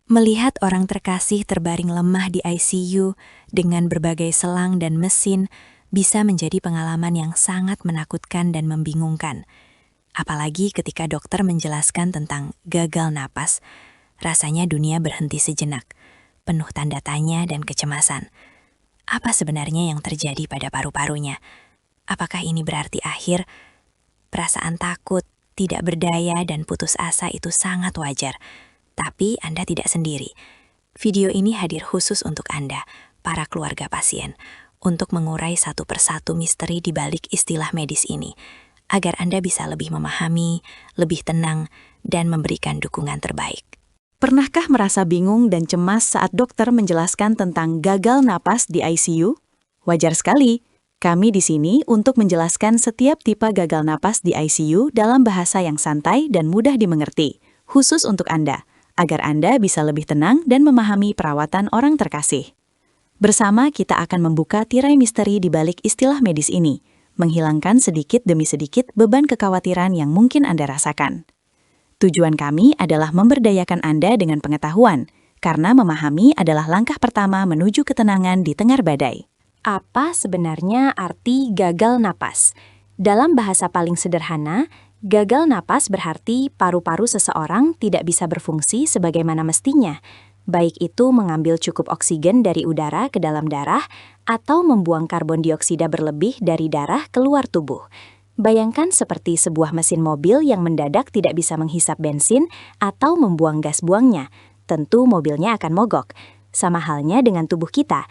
Melihat orang terkasih terbaring lemah di ICU dengan berbagai selang dan mesin bisa menjadi pengalaman yang sangat menakutkan dan membingungkan. Apalagi ketika dokter menjelaskan tentang gagal napas, rasanya dunia berhenti sejenak, penuh tanda tanya dan kecemasan. Apa sebenarnya yang terjadi pada paru-parunya? Apakah ini berarti akhir? Perasaan takut, tidak berdaya, dan putus asa itu sangat wajar. Tapi Anda tidak sendiri. Video ini hadir khusus untuk Anda, para keluarga pasien, untuk mengurai satu persatu misteri di balik istilah medis ini, agar Anda bisa lebih memahami, lebih tenang, dan memberikan dukungan terbaik. Pernahkah merasa bingung dan cemas saat dokter menjelaskan tentang gagal napas di ICU? Wajar sekali. Kami di sini untuk menjelaskan setiap tipe gagal napas di ICU dalam bahasa yang santai dan mudah dimengerti, khusus untuk Anda, agar Anda bisa lebih tenang dan memahami perawatan orang terkasih. Bersama kita akan membuka tirai misteri di balik istilah medis ini, menghilangkan sedikit demi sedikit beban kekhawatiran yang mungkin Anda rasakan. Tujuan kami adalah memberdayakan Anda dengan pengetahuan, karena memahami adalah langkah pertama menuju ketenangan di tengah badai. Apa sebenarnya arti gagal napas? Dalam bahasa paling sederhana, gagal napas berarti paru-paru seseorang tidak bisa berfungsi sebagaimana mestinya, baik itu mengambil cukup oksigen dari udara ke dalam darah atau membuang karbon dioksida berlebih dari darah keluar tubuh. Bayangkan seperti sebuah mesin mobil yang mendadak tidak bisa menghisap bensin atau membuang gas buangnya. Tentu mobilnya akan mogok. Sama halnya dengan tubuh kita.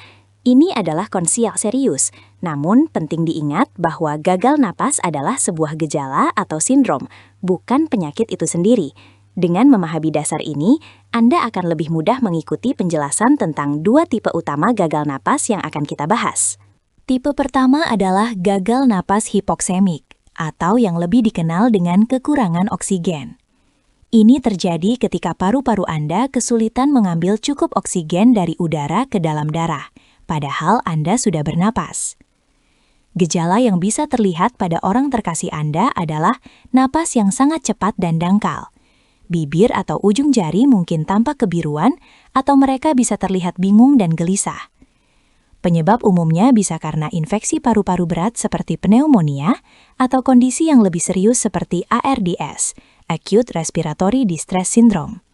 Ini adalah kondisi yang serius, namun penting diingat bahwa gagal napas adalah sebuah gejala atau sindrom, bukan penyakit itu sendiri. Dengan memahami dasar ini, Anda akan lebih mudah mengikuti penjelasan tentang dua tipe utama gagal napas yang akan kita bahas. Tipe pertama adalah gagal napas hipoksemik, atau yang lebih dikenal dengan kekurangan oksigen. Ini terjadi ketika paru-paru Anda kesulitan mengambil cukup oksigen dari udara ke dalam darah, padahal Anda sudah bernapas. Gejala yang bisa terlihat pada orang terkasih Anda adalah napas yang sangat cepat dan dangkal. Bibir atau ujung jari mungkin tampak kebiruan, atau mereka bisa terlihat bingung dan gelisah. Penyebab umumnya bisa karena infeksi paru-paru berat seperti pneumonia, atau kondisi yang lebih serius seperti ARDS, Acute Respiratory Distress Syndrome.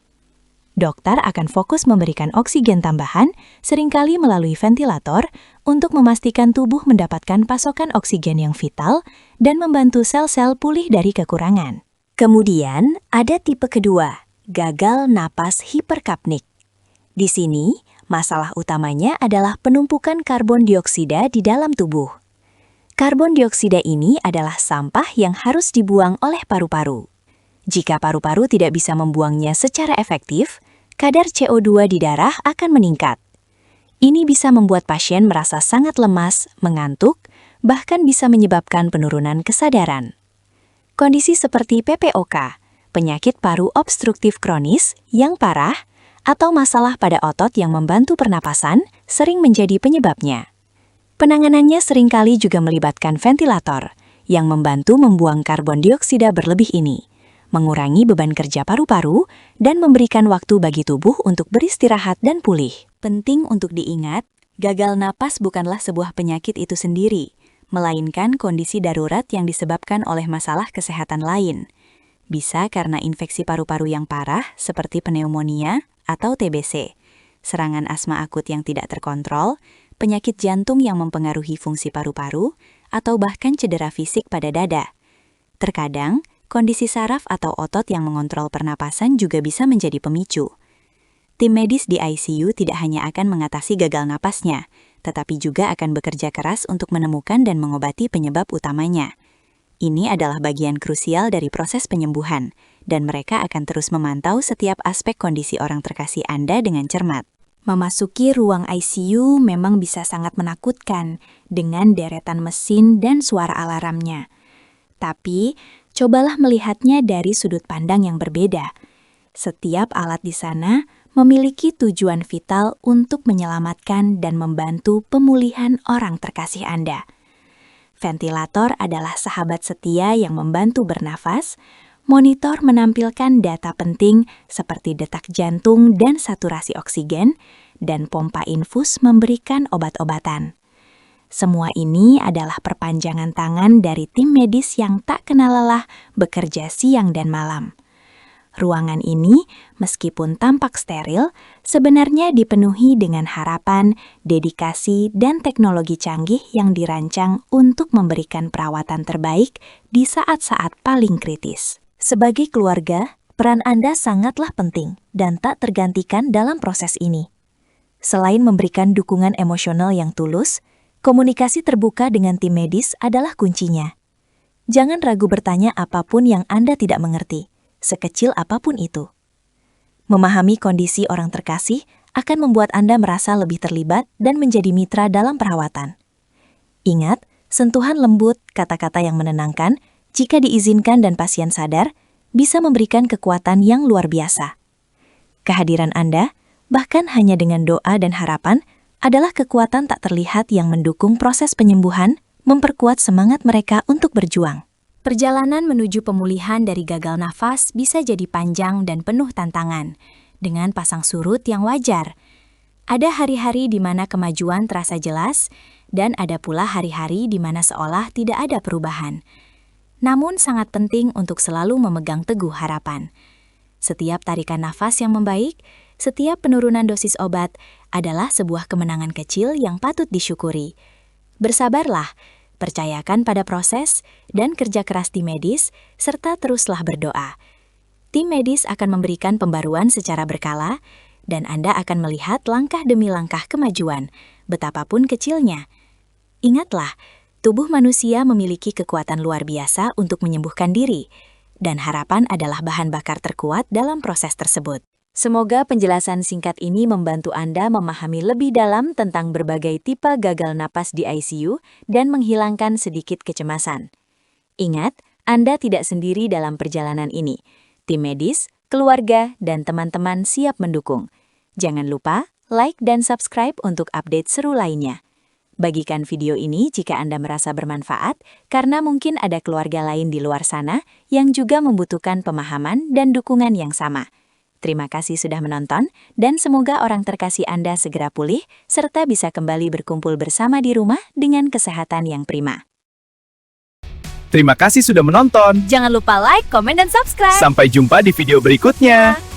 Dokter akan fokus memberikan oksigen tambahan, seringkali melalui ventilator, untuk memastikan tubuh mendapatkan pasokan oksigen yang vital dan membantu sel-sel pulih dari kekurangan. Kemudian, ada tipe kedua, gagal napas hiperkapnik. Di sini, masalah utamanya adalah penumpukan karbon dioksida di dalam tubuh. Karbon dioksida ini adalah sampah yang harus dibuang oleh paru-paru. Jika paru-paru tidak bisa membuangnya secara efektif, kadar CO2 di darah akan meningkat. Ini bisa membuat pasien merasa sangat lemas, mengantuk, bahkan bisa menyebabkan penurunan kesadaran. Kondisi seperti PPOK, penyakit paru obstruktif kronis yang parah, atau masalah pada otot yang membantu pernapasan sering menjadi penyebabnya. Penanganannya seringkali juga melibatkan ventilator yang membantu membuang karbon dioksida berlebih ini, mengurangi beban kerja paru-paru, dan memberikan waktu bagi tubuh untuk beristirahat dan pulih. Penting untuk diingat, gagal napas bukanlah sebuah penyakit itu sendiri, melainkan kondisi darurat yang disebabkan oleh masalah kesehatan lain. Bisa karena infeksi paru-paru yang parah seperti pneumonia atau TBC, serangan asma akut yang tidak terkontrol, penyakit jantung yang mempengaruhi fungsi paru-paru, atau bahkan cedera fisik pada dada. Terkadang, kondisi saraf atau otot yang mengontrol pernapasan juga bisa menjadi pemicu. Tim medis di ICU tidak hanya akan mengatasi gagal napasnya, tetapi juga akan bekerja keras untuk menemukan dan mengobati penyebab utamanya. Ini adalah bagian krusial dari proses penyembuhan, dan mereka akan terus memantau setiap aspek kondisi orang terkasih Anda dengan cermat. Memasuki ruang ICU memang bisa sangat menakutkan dengan deretan mesin dan suara alarmnya. Tapi, cobalah melihatnya dari sudut pandang yang berbeda. Setiap alat di sana memiliki tujuan vital untuk menyelamatkan dan membantu pemulihan orang terkasih Anda. Ventilator adalah sahabat setia yang membantu bernafas, Monitor menampilkan data penting seperti detak jantung dan saturasi oksigen, dan pompa infus memberikan obat-obatan. Semua ini adalah perpanjangan tangan dari tim medis yang tak kenal lelah bekerja siang dan malam. Ruangan ini, meskipun tampak steril, sebenarnya dipenuhi dengan harapan, dedikasi, dan teknologi canggih yang dirancang untuk memberikan perawatan terbaik di saat-saat paling kritis. Sebagai keluarga, peran Anda sangatlah penting dan tak tergantikan dalam proses ini. Selain memberikan dukungan emosional yang tulus, komunikasi terbuka dengan tim medis adalah kuncinya. Jangan ragu bertanya apapun yang Anda tidak mengerti, sekecil apapun itu. Memahami kondisi orang terkasih akan membuat Anda merasa lebih terlibat dan menjadi mitra dalam perawatan. Ingat, sentuhan lembut, kata-kata yang menenangkan, jika diizinkan dan pasien sadar, bisa memberikan kekuatan yang luar biasa. Kehadiran Anda, bahkan hanya dengan doa dan harapan, adalah kekuatan tak terlihat yang mendukung proses penyembuhan, memperkuat semangat mereka untuk berjuang. Perjalanan menuju pemulihan dari gagal nafas bisa jadi panjang dan penuh tantangan, dengan pasang surut yang wajar. Ada hari-hari di mana kemajuan terasa jelas, dan ada pula hari-hari di mana seolah tidak ada perubahan. Namun sangat penting untuk selalu memegang teguh harapan. Setiap tarikan nafas yang membaik, setiap penurunan dosis obat adalah sebuah kemenangan kecil yang patut disyukuri. Bersabarlah, percayakan pada proses dan kerja keras tim medis, serta teruslah berdoa. Tim medis akan memberikan pembaruan secara berkala, dan Anda akan melihat langkah demi langkah kemajuan, betapapun kecilnya. Ingatlah, tubuh manusia memiliki kekuatan luar biasa untuk menyembuhkan diri, dan harapan adalah bahan bakar terkuat dalam proses tersebut. Semoga penjelasan singkat ini membantu Anda memahami lebih dalam tentang berbagai tipe gagal napas di ICU dan menghilangkan sedikit kecemasan. Ingat, Anda tidak sendiri dalam perjalanan ini. Tim medis, keluarga, dan teman-teman siap mendukung. Jangan lupa like dan subscribe untuk update seru lainnya. Bagikan video ini jika Anda merasa bermanfaat, karena mungkin ada keluarga lain di luar sana yang juga membutuhkan pemahaman dan dukungan yang sama. Terima kasih sudah menonton, dan semoga orang terkasih Anda segera pulih, serta bisa kembali berkumpul bersama di rumah dengan kesehatan yang prima. Terima kasih sudah menonton. Jangan lupa like, komen, dan subscribe. Sampai jumpa di video berikutnya.